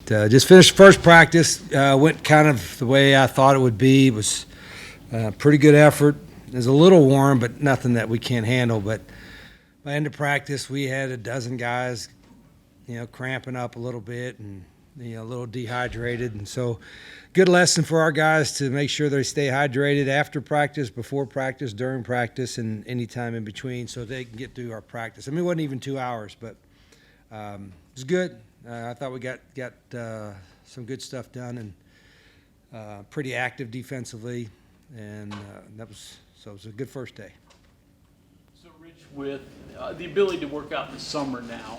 just finished first practice. Went kind of the way I thought it would be. It was pretty good effort. It was a little warm, but nothing that we can't handle. But by end of practice, we had a dozen guys, cramping up a little bit and, a little dehydrated. And so good lesson for our guys to make sure they stay hydrated after practice, before practice, during practice, and any time in between so they can get through our practice. I mean, it wasn't even 2 hours, but it was good. I thought we got some good stuff done and pretty active defensively, and it was a good first day. So, Rich, with the ability to work out in the summer now,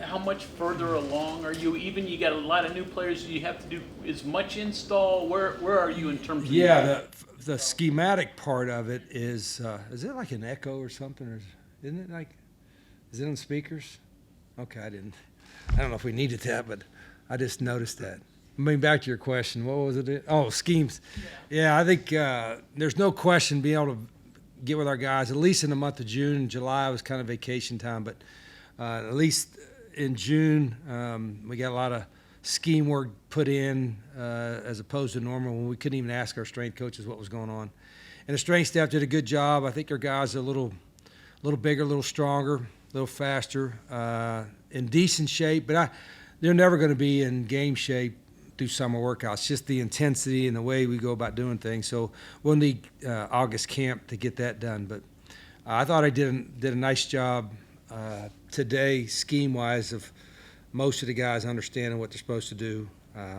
how much further along are you? Even you got a lot of new players. Do you have to do as much install? Where are you in terms of? Yeah, the schematic part of it is it like an echo or something? Or isn't it like? Is it on speakers? Okay, I don't know if we needed that, but I just noticed that. I mean, back to your question, what was it? Oh, schemes. Yeah, I think there's no question being able to get with our guys, at least in the month of June. July was kind of vacation time, but at least in June, we got a lot of scheme work put in as opposed to normal when we couldn't even ask our strength coaches what was going on. And the strength staff did a good job. I think our guys are a little bigger, a little stronger, a little faster, in decent shape, but they're never going to be in game shape through summer workouts. Just the intensity and the way we go about doing things. So we'll need August camp to get that done. But I thought I did a nice job today, scheme-wise, of most of the guys understanding what they're supposed to do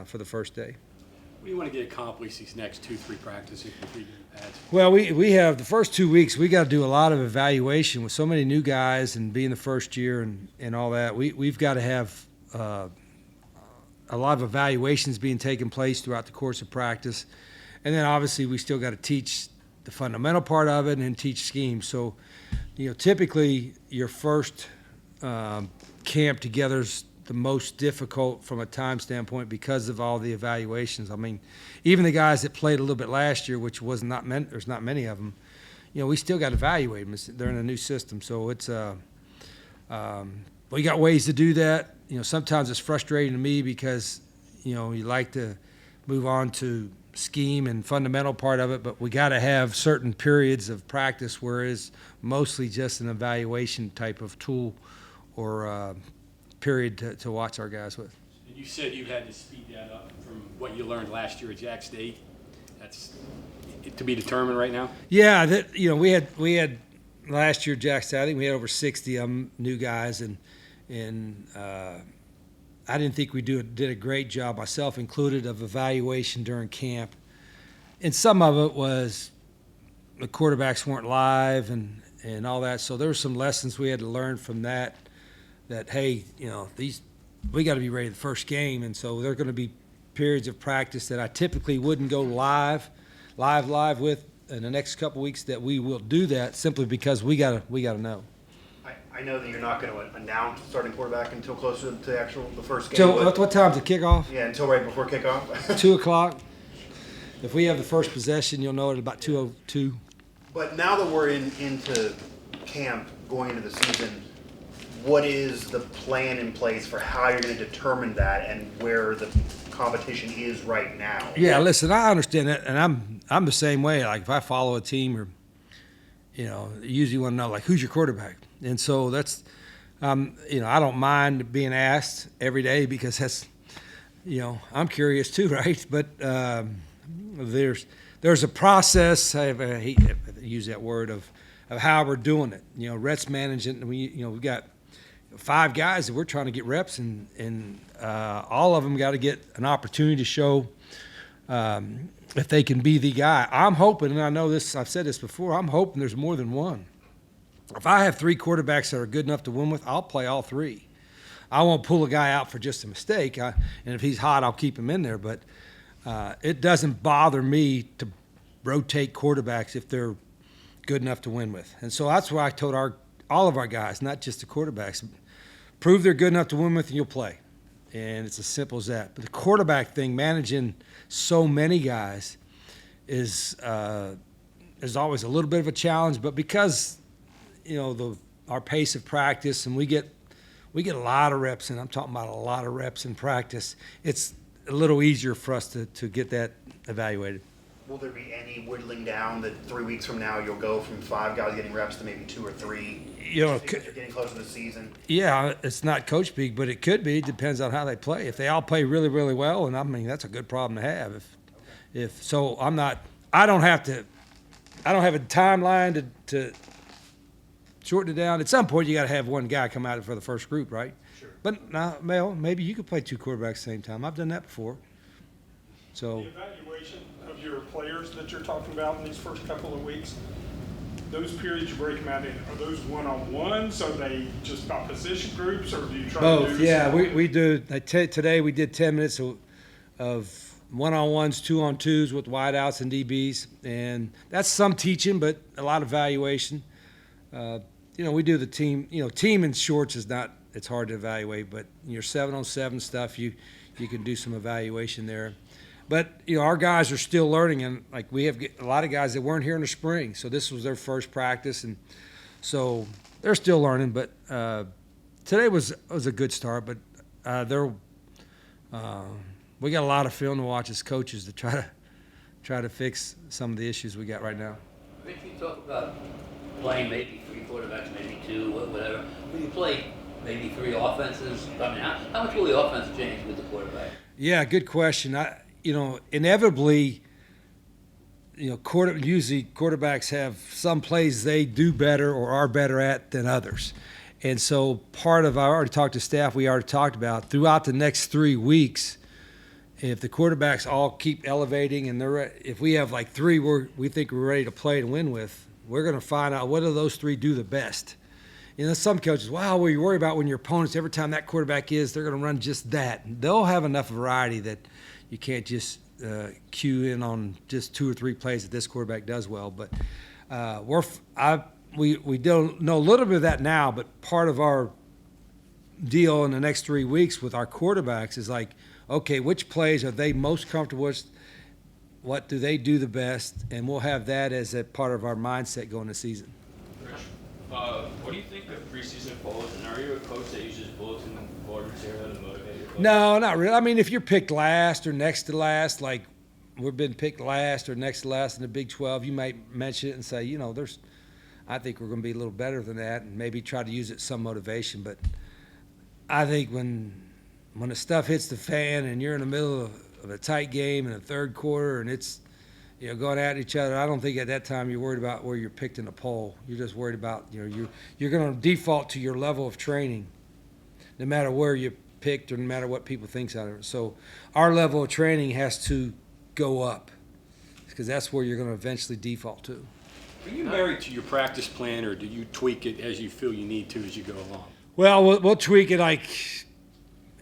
for the first day. What do you want to get accomplished these next 2-3 practices? Well, we have the first 2 weeks. We got to do a lot of evaluation with so many new guys and being the first year and all that. We've got to have a lot of evaluations being taken place throughout the course of practice, and then obviously we still got to teach the fundamental part of it and teach schemes. So, typically your first camp together is the most difficult from a time standpoint because of all the evaluations. I mean, even the guys that played a little bit last year, which was not meant, there's not many of them, we still got to evaluate them. They're in a new system. So it's we got ways to do that. Sometimes it's frustrating to me because, you like to move on to scheme and fundamental part of it, but we got to have certain periods of practice where it's mostly just an evaluation type of tool or period to watch our guys with. You said you had to speed that up from what you learned last year at Jack State. That's to be determined right now? Yeah, we had last year at Jack State, I think we had over 60 of them new guys, and I didn't think we did a great job, myself included, of evaluation during camp. And some of it was the quarterbacks weren't live and all that, so there were some lessons we had to learn from that hey, we got to be ready the first game, and so there are going to be periods of practice that I typically wouldn't go live with in the next couple weeks that we will do that simply because we got to know. I know that you're not going to announce starting quarterback until closer to the first game. So what time's the kickoff? Yeah, until right before kickoff. 2:00. If we have the first possession, you'll know it at about 2:02. But now that we're into camp, going into the season, what is the plan in place for how you're going to determine that and where the competition is right now? Yeah, listen, I understand that, and I'm the same way. Like if I follow a team, or you usually want to know like who's your quarterback, and so that's I don't mind being asked every day because that's I'm curious too, right? But there's a process. I hate to use that word of how we're doing it. Rhett's managing, and we've got 5 guys that we're trying to get reps, and all of them got to get an opportunity to show if they can be the guy. I'm hoping, and I know this, I've said this before, I'm hoping there's more than one. If I have 3 quarterbacks that are good enough to win with, I'll play all 3. I won't pull a guy out for just a mistake, and if he's hot, I'll keep him in there. But it doesn't bother me to rotate quarterbacks if they're good enough to win with. And so that's why I told all of our guys, not just the quarterbacks, prove they're good enough to win with and you'll play. And it's as simple as that. But the quarterback thing, managing so many guys, is always a little bit of a challenge. But because, our pace of practice, and we get we get a lot of reps in. I'm talking about a lot of reps in practice. It's a little easier for us to get that evaluated. Will there be any whittling down that 3 weeks from now you'll go from 5 guys getting reps to maybe 2 or 3? You know, Because you're getting closer to the season. yeah, it's not coach speak, but it could be. It depends on how they play. If they all play really, really well, and I mean that's a good problem to have. If so, I don't have a timeline to shorten it down. At some point, you got to have one guy come out for the first group, right? Sure. But now, Mel, maybe you could play 2 quarterbacks at the same time. I've done that before. So. The evaluation of your players that you're talking about in these first couple of weeks, those periods you break them out in, are those one-on-ones? Are they just about position groups, or do you try to Both, do? yeah. We do. Today we did 10 minutes of one-on-ones, 2-on-2s with wideouts and DBs, and that's some teaching, but a lot of evaluation. We do the team. Team in shorts is not. It's hard to evaluate, but your 7-on-7 stuff, you can do some evaluation there. But our guys are still learning, and like we have a lot of guys that weren't here in the spring, so this was their first practice, and so they're still learning. But today was a good start. But we got a lot of film to watch as coaches to try to fix some of the issues we got right now. Rich, you talk about playing maybe 3 quarterbacks, maybe 2, whatever. When you play maybe 3 offenses, I mean, how much will the offense change with the quarterback? Yeah, good question. Inevitably, usually quarterbacks have some plays they do better or are better at than others. And so I already talked to staff, we already talked about, throughout the next 3 weeks, if the quarterbacks all keep elevating and if we have like 3 we think we're ready to play and win with, we're going to find out what of those 3 do the best. Some coaches, wow, well, you worry about when your opponents, every time that quarterback they're going to run just that. They'll have enough variety that you can't just cue in on just 2 or 3 plays that this quarterback does well. But we don't know a little bit of that now, but part of our deal in the next 3 weeks with our quarterbacks is like, okay, which plays are they most comfortable with? What do they do the best? And we'll have that as a part of our mindset going into season. Rich, what do you think of preseason polls? And are you a coach that uses bulletin board material to motivate your players? No, not really. I mean, if you're picked last or next to last, like we've been picked last or next to last in the Big 12, you might mention it and say, I think we're going to be a little better than that, and maybe try to use it as some motivation. But I think when the stuff hits the fan and you're in the middle of a tight game in the third quarter and it's going at each other, I don't think at that time you're worried about where you're picked in a poll. You're just worried about you're going to default to your level of training, no matter where you picked or no matter what people think out of it. So our level of training has to go up because that's where you're going to eventually default to. Are you married to your practice plan, or do you tweak it as you feel you need to as you go along? Well, we'll tweak it like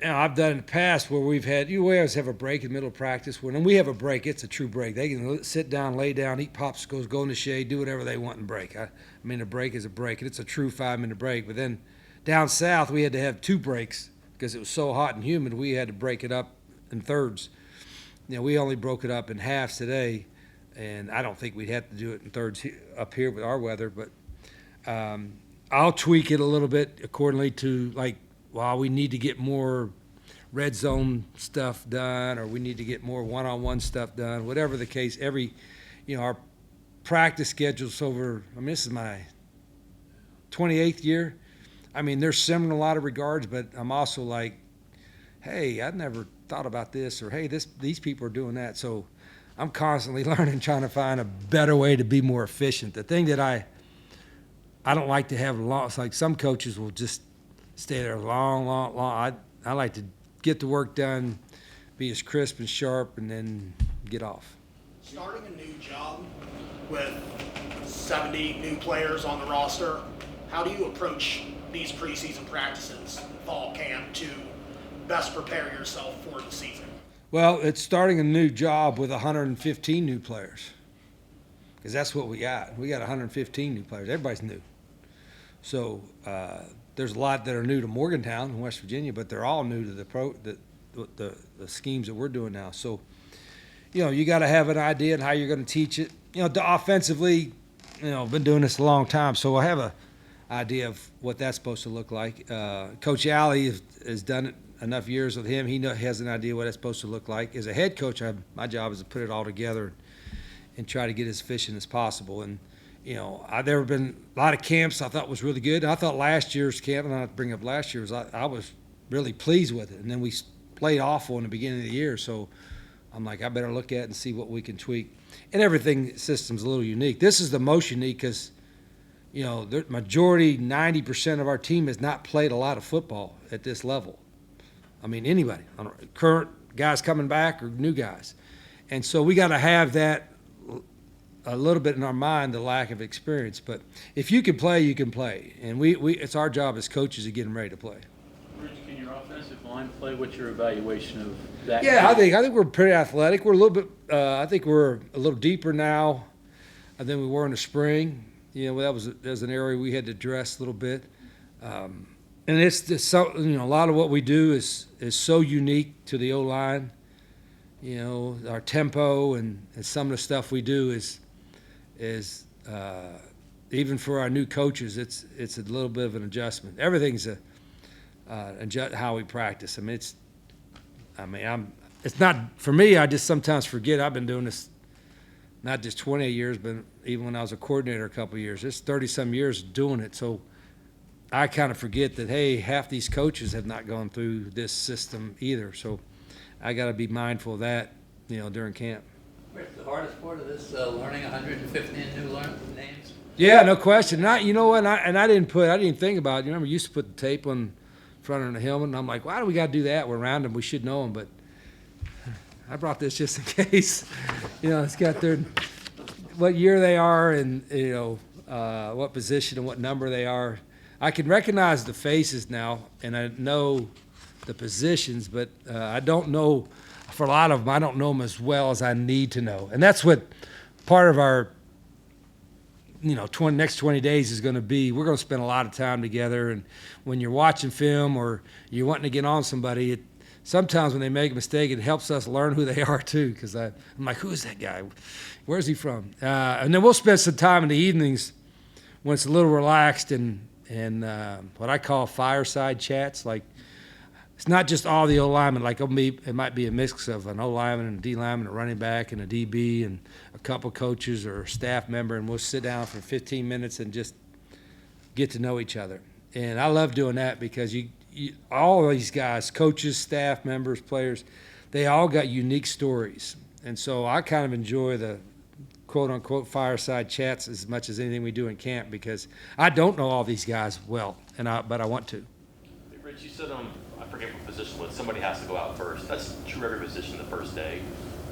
I've done in the past where we always have a break in the middle of practice. When we have a break, it's a true break. They can sit down, lay down, eat popsicles, go in the shade, do whatever they want and break. I mean, a break is a break, and it's a true 5-minute break. But then down south, we had to have 2 breaks because it was so hot and humid. We had to break it up in thirds. We only broke it up in halves today, and I don't think we'd have to do it in thirds up here with our weather. But I'll tweak it a little bit accordingly to we need to get more red zone stuff done, or we need to get more one-on-one stuff done, whatever the case. Our practice schedule's over, this is my 28th year. They're similar in a lot of regards, but I'm also like, hey, I'd never thought about this, or hey, these people are doing that. So I'm constantly learning, trying to find a better way to be more efficient. The thing that I don't like to have long, it's like some coaches will just stay there long. I like to get the work done, be as crisp and sharp, and then get off. Starting a new job with 70 new players on the roster, how do you approach these preseason practices, fall camp, to best prepare yourself for the season? Well, it's starting a new job with 115 new players, because that's what we got. We got 115 new players. Everybody's new. So there's a lot that are new to Morgantown in West Virginia, but they're all new to the schemes that we're doing now. So, you got to have an idea on how you're going to teach it. Offensively, I've been doing this a long time, so I idea of what that's supposed to look like. Coach Alley has done it enough years with him. He has an idea what it's supposed to look like. As a head coach, my job is to put it all together and try to get as efficient as possible. And there have been a lot of camps I thought was really good. I thought last year's camp, and I bring up last year's, I was really pleased with it. And then we played awful in the beginning of the year, so I'm like, I better look at it and see what we can tweak. And everything system's a little unique. This is the most unique because, the majority, 90% of our team has not played a lot of football at this level. I mean, anybody, current guys coming back or new guys. And so we got to have that a little bit in our mind, the lack of experience. But if you can play, you can play. And it's our job as coaches to get them ready to play. Rich, can your offensive line play? What's your evaluation of that? Yeah, I think we're pretty athletic. We're a little bit. I think we're a little deeper now than we were in the spring. That was an area we had to address a little bit. And it's just a lot of what we do is so unique to the O-line. Our tempo and some of the stuff we do is even for our new coaches, it's a little bit of an adjustment. Everything's how we practice. It's not for me. I just sometimes forget I've been doing this not just 20 years, but even when I was a coordinator a couple of years. It's 30-some years doing it. So I kind of forget that, hey, half these coaches have not gone through this system either. So I got to be mindful of that, during camp. Rich, the hardest part of this, learning 115 new names? Yeah, no question. And I didn't think about it. You remember, you used to put the tape on front of the helmet, and I'm like, why do we got to do that? We're around them. We should know them. But I brought this just in case. It's got what year they are and, what position and what number they are. I can recognize the faces now, and I know the positions, but I don't know, for a lot of them, I don't know them as well as I need to know. And that's what part of our, next 20 days is going to be. We're going to spend a lot of time together, and when you're watching film or you're wanting to get on somebody, sometimes when they make a mistake, it helps us learn who they are too, because I'm like, who is that guy? Where's he from? And then we'll spend some time in the evenings when it's a little relaxed and what I call fireside chats. Like, it's not just all the O-linemen. Like, it might be a mix of an O-lineman and a D-lineman, a running back and a DB and a couple coaches or a staff member, and we'll sit down for 15 minutes and just get to know each other. And I love doing that because all of these guys, coaches, staff members, players, they all got unique stories. And so I kind of enjoy the quote-unquote fireside chats as much as anything we do in camp because I don't know all these guys well, but I want to. Hey, Rich, you said I forget what position was. Somebody has to go out first. That's true every position the first day,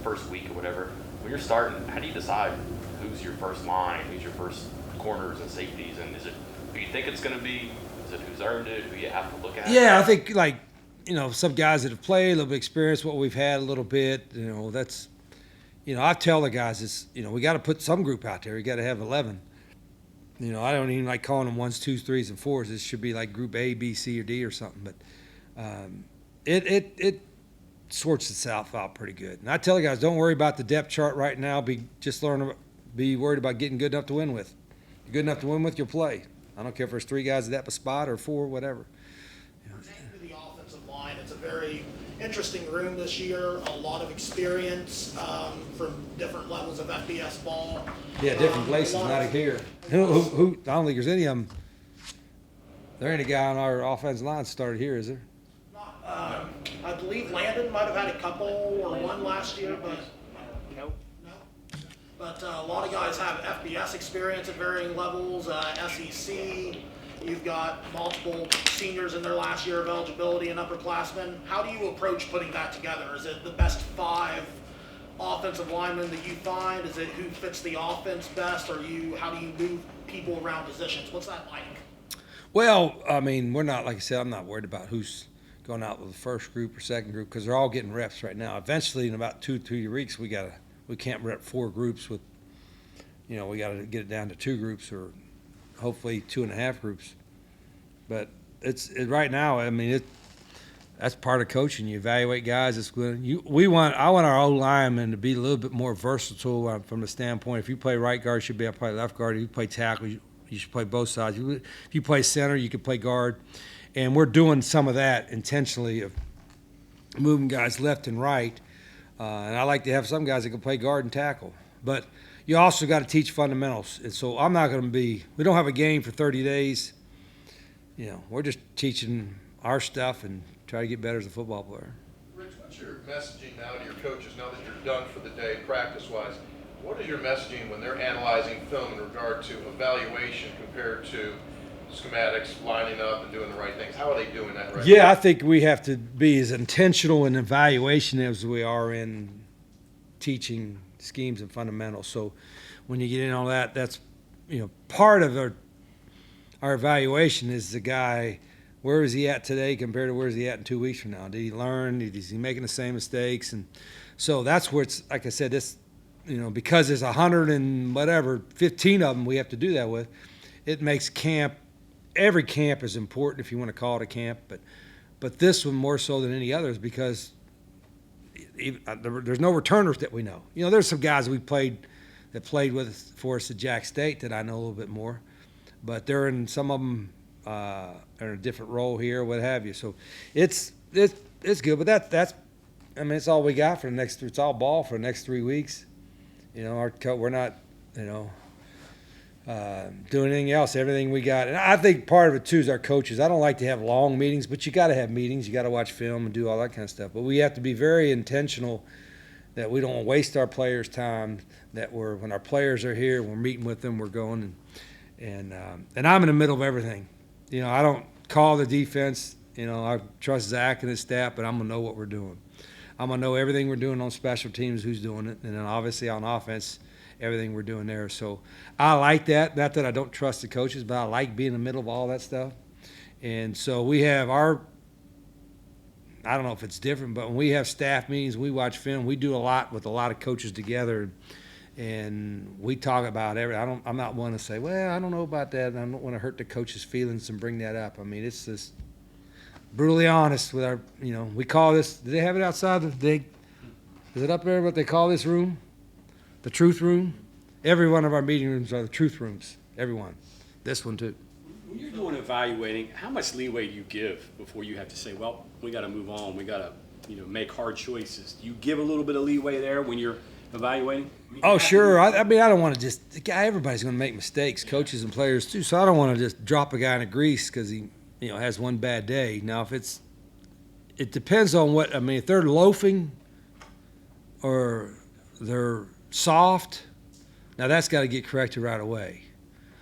first week or whatever. When you're starting, how do you decide who's your first line, who's your first corners and safeties, and is it who you think it's going to be? Is it who's earned it, who you have to look at? Yeah, I think some guys that have played, a little bit of experience, what we've had a little bit, that's – I tell the guys, we got to put some group out there. You got to have 11. I don't even like calling them 1s, 2s, 3s, and 4s. It should be like group A, B, C, or D or something. But it sorts itself out pretty good. And I tell the guys, don't worry about the depth chart right now. Be worried about getting good enough to win with. You're good enough to win with, you'll play. I don't care if there's 3 guys at that spot or 4, whatever. The offensive line, it's a very interesting room this year. A lot of experience from different levels of FBS ball. Yeah, different places, not here. Who? I don't think there's any of them. There ain't a guy on our offensive line started here, is there? I believe Landon might have had a couple or one last year, but no. But a lot of guys have FBS experience at varying levels. SEC. You've got multiple seniors in their last year of eligibility and upperclassmen. How do you approach putting that together? Is it the best 5 offensive linemen that you find? Is it who fits the offense best? Or how do you move people around positions? What's that like? Well, we're not, like I said, I'm not worried about who's going out with the first group or second group because they're all getting reps right now. Eventually, in about 2-3 weeks, we can't rep 4 groups with, we got to get it down to 2 groups or hopefully 2.5 groups. But right now, that's part of coaching. You evaluate guys. I want our O-linemen to be a little bit more versatile from the standpoint. If you play right guard, you should be able to play left guard. If you play tackle, you You should play both sides. If you play center, you could play guard. And we're doing some of that intentionally of moving guys left and right. And I like to have some guys that can play guard and tackle. But you also got to teach fundamentals. And so I'm not going to be – we don't have a game for 30 days. You know, we're just teaching our stuff and try to get better as a football player. Rich, what's your messaging now to your coaches now that you're done for the day practice-wise? What is your messaging when they're analyzing film in regard to evaluation compared to schematics, lining up and doing the right things? How are they doing that right Yeah, now? I think we have to be as intentional in evaluation as we are in teaching schemes and fundamentals. So when you get in on that, that's, you know, part of our evaluation is the guy, where is he at today compared to where is he at in 2 weeks from now? Did he learn? Is he making the same mistakes? And so that's where it's, like I said, this, you know, because there's 100 and whatever, 15 of them we have to do that with, it makes camp, every camp is important if you want to call it a camp, but this one more so than any others because there's no returners that we know. You know, there's some guys that played with for us at Jack State that I know a little bit more, but they're in, some of them are in a different role here, what have you. So it's good, but that's I mean, it's all we got for the next. It's all ball for the next 3 weeks. You know, we're not, you know, doing anything else. Everything we got, and I think part of it too is our coaches. I don't like to have long meetings, but you got to have meetings. You got to watch film and do all that kind of stuff. But we have to be very intentional that we don't waste our players' time. That when our players are here, we're meeting with them, we're going, and I'm in the middle of everything. You know, I don't call the defense. You know, I trust Zach and his staff, but I'm gonna know what we're doing. I'm going to know everything we're doing on special teams, who's doing it, and then obviously on offense, everything we're doing there. So I like that. Not that I don't trust the coaches, but I like being in the middle of all that stuff. And so we have I don't know if it's different, but when we have staff meetings, we watch film, we do a lot with a lot of coaches together, and we talk about everything. I'm not one to say, well, I don't know about that, and I don't want to hurt the coaches' feelings and bring that up. I mean, it's just brutally honest with our, you know, we call this, do they have it outside? Is it up there what they call this room? The truth room? Every one of our meeting rooms are the truth rooms. Every one. This one too. When you're doing evaluating, how much leeway do you give before you have to say, well, we got to move on, we got to, you know, make hard choices? Do you give a little bit of leeway there when you're evaluating? Oh, sure. I mean, I don't want to just, everybody's going to make mistakes, coaches and players too, so I don't want to just drop a guy in the grease because he, you know, has one bad day. Now, if it depends on what, I mean, if they're loafing or they're soft, now that's got to get corrected right away.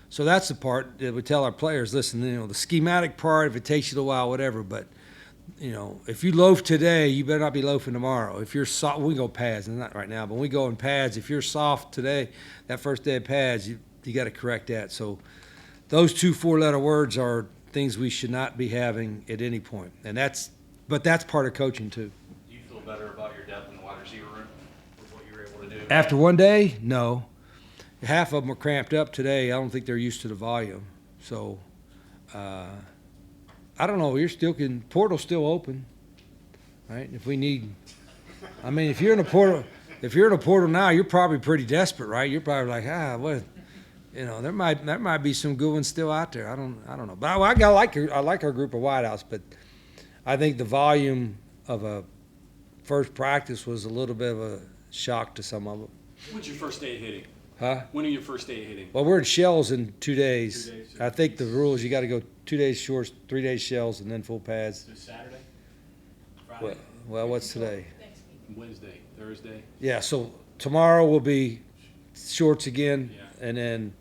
So that's the part that we tell our players, listen, you know, the schematic part, if it takes you a while, whatever, but, you know, if you loaf today, you better not be loafing tomorrow. If you're soft, we go pads, and not right now, but when we go in pads, if you're soft today, that first day of pads, you got to correct that. So those 2 4-letter words are things we should not be having at any point. But that's part of coaching too. Do you feel better about your depth in the wide receiver room with what you were able to do? After one day, no. Half of them are cramped up today. I don't think they're used to the volume. So, I don't know. Portal's still open, right? If we need, I mean, if you're in a portal now, you're probably pretty desperate, right? You're probably like, what? You know, there might be some good ones still out there. I don't know. But I like our group of wideouts, but I think the volume of a first practice was a little bit of a shock to some of them. When's your first day of hitting? Huh? When are your first day of hitting? Well, we're in shells in 2 days. 2 days. I think the rule is you got to go 2 days shorts, 3 days shells, and then full pads. Is it Saturday? Friday? Well, what's today? Wednesday? Thursday? Yeah, so tomorrow will be shorts again, Yeah. and then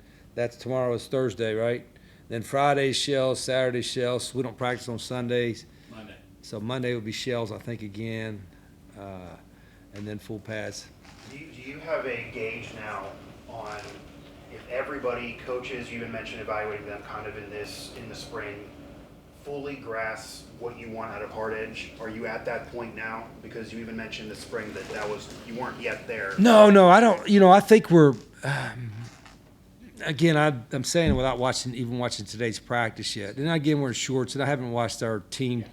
tomorrow is Thursday, right? Then Friday's shells, Saturday shells. We don't practice on Sundays. Monday. So Monday will be shells, I think, again, and then full pads. Do you have a gauge now on if everybody, coaches, you even mentioned evaluating them kind of in the spring, fully grasp what you want out of Hard Edge? Are you at that point now? Because you even mentioned the spring you weren't yet there. No, I don't. You know, I think we're. Again, I'm saying it without watching today's practice yet. And again, we're in shorts, and I haven't watched our team.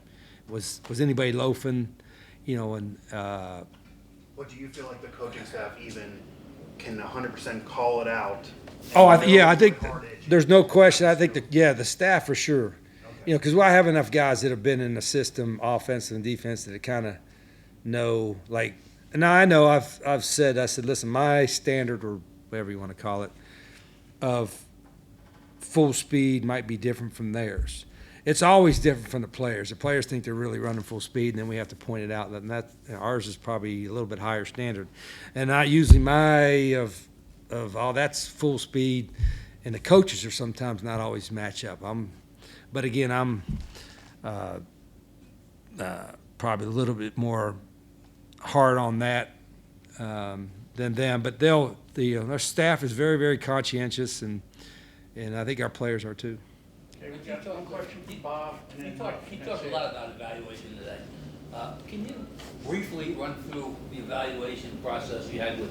Was anybody loafing? You know, and. But do you feel like the coaching staff even can 100% call it out. and Oh, know yeah, I think where hard edge there's is. no question. I think the staff for sure. You know, because I have enough guys that have been in the system, offensive and defense, that kind of know. Like, now I know I said, listen, my standard, or whatever you want to call it, of full speed might be different from theirs. It's always different from the players. The players think they're really running full speed, and then we have to point it out. And ours is probably a little bit higher standard. And I usually that's full speed, and the coaches are sometimes not always match up. But again, I'm probably a little bit more hard on that than them. But their staff is very, very conscientious, and I think our players are too. Okay, we got one question from Bob. and You then talked that's a it. lot about evaluation today. Can you briefly run through the evaluation process you had with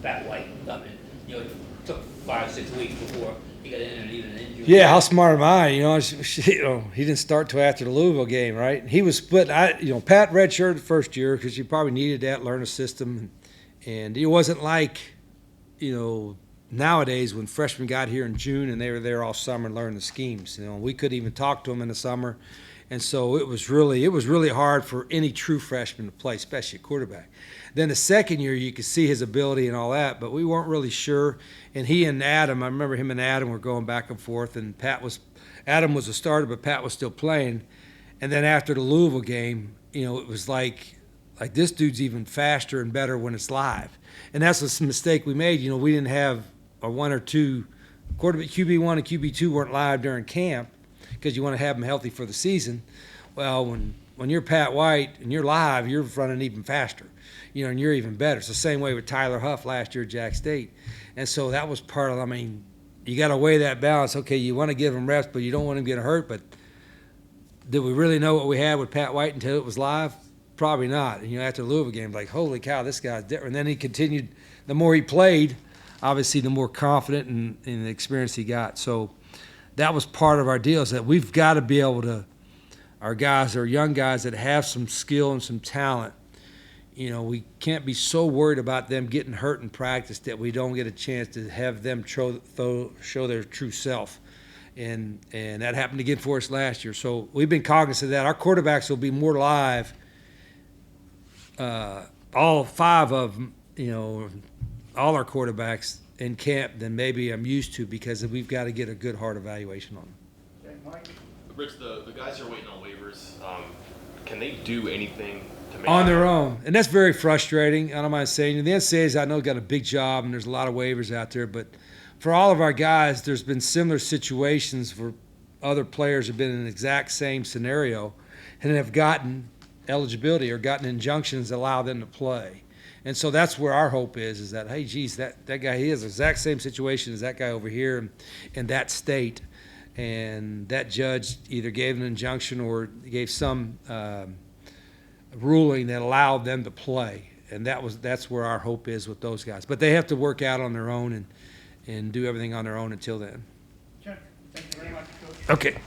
Pat White? I mean, it took 5-6 weeks before he got in and even an injury. Yeah, how smart am I? He didn't start till after the Louisville game, right? He was split. Pat redshirted the first year because you probably needed that, learn the system, and it wasn't like, nowadays when freshmen got here in June and they were there all summer and learned the schemes. We couldn't even talk to them in the summer, and so it was really hard for any true freshman to play, especially a quarterback. Then the second year you could see his ability and all that, but we weren't really sure. And he and Adam, I remember him and Adam were going back and forth, and Adam was a starter, but Pat was still playing. And then after the Louisville game, it was like this dude's even faster and better when it's live. And that's a mistake we made. We didn't have a one or two quarterback. QB1 and QB2 weren't live during camp because you want to have them healthy for the season. Well, when you're Pat White and you're live, you're running even faster, and you're even better. It's the same way with Tyler Huff last year at Jack State. And so that was part of, you got to weigh that balance. Okay, you want to give him reps, but you don't want him to get hurt. But did we really know what we had with Pat White until it was live? Probably not. And, after the Louisville game, like, holy cow, this guy's different. And then he continued. The more he played, obviously, the more confident and the experience he got. So that was part of our deal, is that we've got to be able to, our guys are young guys that have some skill and some talent. We can't be so worried about them getting hurt in practice that we don't get a chance to have them show their true self. And that happened again for us last year. So we've been cognizant of that. Our quarterbacks will be more live, all 5 of them, all our quarterbacks in camp than maybe I'm used to, because we've got to get a good hard evaluation on them. Okay, Mike? Rich, the guys who are waiting on waivers, can they do anything to make On their own. And that's very frustrating. I don't mind saying it. The NCAA's, I know, got a big job, and there's a lot of waivers out there. But for all of our guys, there's been similar situations where other players have been in the exact same scenario and have gotten eligibility or gotten injunctions that allow them to play. And so that's where our hope is that, hey, geez, that guy, he has the exact same situation as that guy over here in that state. And that judge either gave an injunction or gave some ruling that allowed them to play. And that's where our hope is with those guys. But they have to work out on their own and do everything on their own until then. Okay, thank you very much, Coach. Okay.